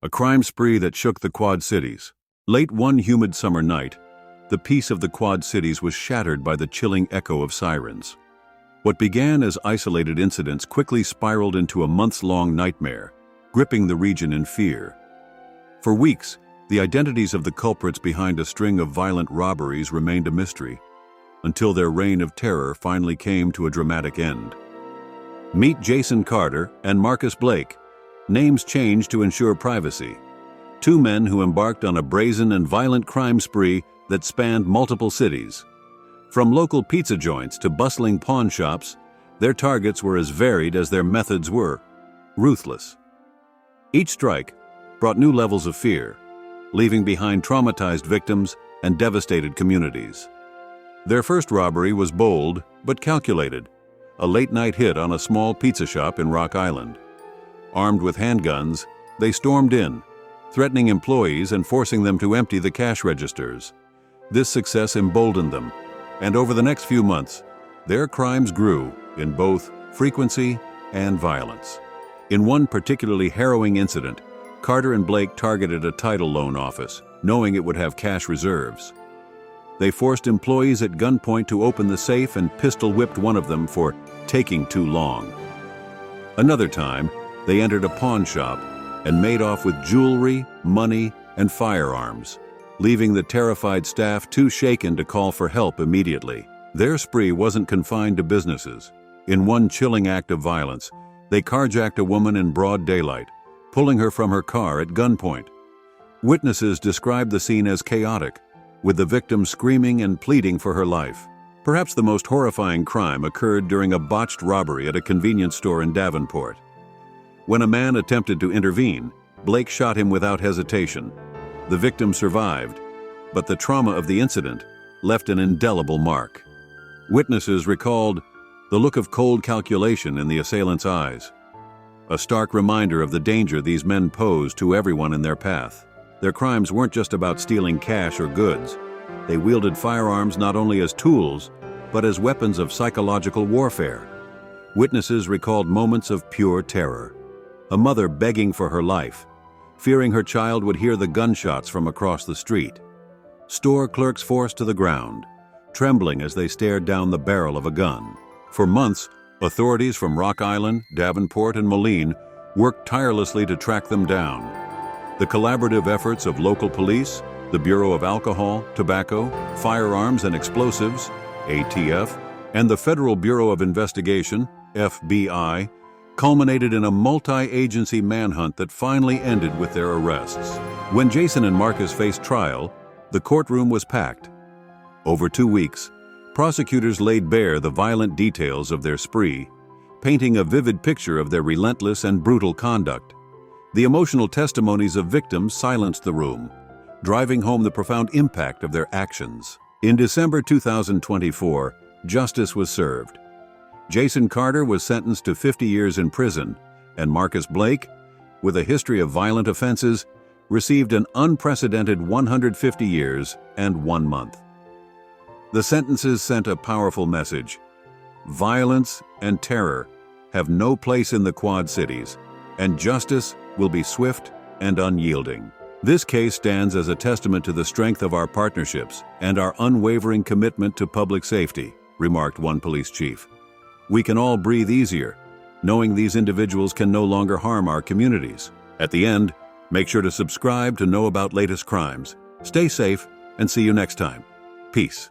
A crime spree that shook the Quad Cities. Late one humid summer night, the peace of the Quad Cities was shattered by the chilling echo of sirens. What began as isolated incidents quickly spiraled into a months-long nightmare, gripping the region in fear. For weeks, the identities of the culprits behind a string of violent robberies remained a mystery, until their reign of terror finally came to a dramatic end. Meet Jason Carter and Marcus Blake, names changed to ensure privacy. Two men who embarked on a brazen and violent crime spree that spanned multiple cities. From local pizza joints to bustling pawn shops, their targets were as varied as their methods were ruthless. Each strike brought new levels of fear, leaving behind traumatized victims and devastated communities. Their first robbery was bold but calculated, a late-night hit on a small pizza shop in Rock Island. Armed with handguns, they stormed in, threatening employees and forcing them to empty the cash registers. This success emboldened them, and over the next few months, their crimes grew in both frequency and violence. In one particularly harrowing incident, Carter and Blake targeted a title loan office, knowing it would have cash reserves. They forced employees at gunpoint to open the safe and pistol-whipped one of them for taking too long. Another time, they entered a pawn shop and made off with jewelry, money, and firearms, leaving the terrified staff too shaken to call for help immediately. Their spree wasn't confined to businesses. In one chilling act of violence, they carjacked a woman in broad daylight, pulling her from her car at gunpoint. Witnesses described the scene as chaotic, with the victim screaming and pleading for her life. Perhaps the most horrifying crime occurred during a botched robbery at a convenience store in Davenport. When a man attempted to intervene, Blake shot him without hesitation. The victim survived, but the trauma of the incident left an indelible mark. Witnesses recalled the look of cold calculation in the assailant's eyes, a stark reminder of the danger these men posed to everyone in their path. Their crimes weren't just about stealing cash or goods. They wielded firearms not only as tools, but as weapons of psychological warfare. Witnesses recalled moments of pure terror. A mother begging for her life, fearing her child would hear the gunshots from across the street. Store clerks forced to the ground, trembling as they stared down the barrel of a gun. For months, authorities from Rock Island, Davenport, and Moline worked tirelessly to track them down. The collaborative efforts of local police, the Bureau of Alcohol, Tobacco, Firearms and Explosives, ATF, and the Federal Bureau of Investigation, FBI, culminated in a multi-agency manhunt that finally ended with their arrests. When Jason and Marcus faced trial, the courtroom was packed. Over 2 weeks, prosecutors laid bare the violent details of their spree, painting a vivid picture of their relentless and brutal conduct. The emotional testimonies of victims silenced the room, driving home the profound impact of their actions. In December 2024, justice was served. Jason Carter was sentenced to 50 years in prison, and Marcus Blake, with a history of violent offenses, received an unprecedented 150 years and 1 month. The sentences sent a powerful message. Violence and terror have no place in the Quad Cities, and justice will be swift and unyielding. This case stands as a testament to the strength of our partnerships and our unwavering commitment to public safety, remarked one police chief. We can all breathe easier, knowing these individuals can no longer harm our communities. At the end, make sure to subscribe to know about latest crimes. Stay safe and see you next time. Peace.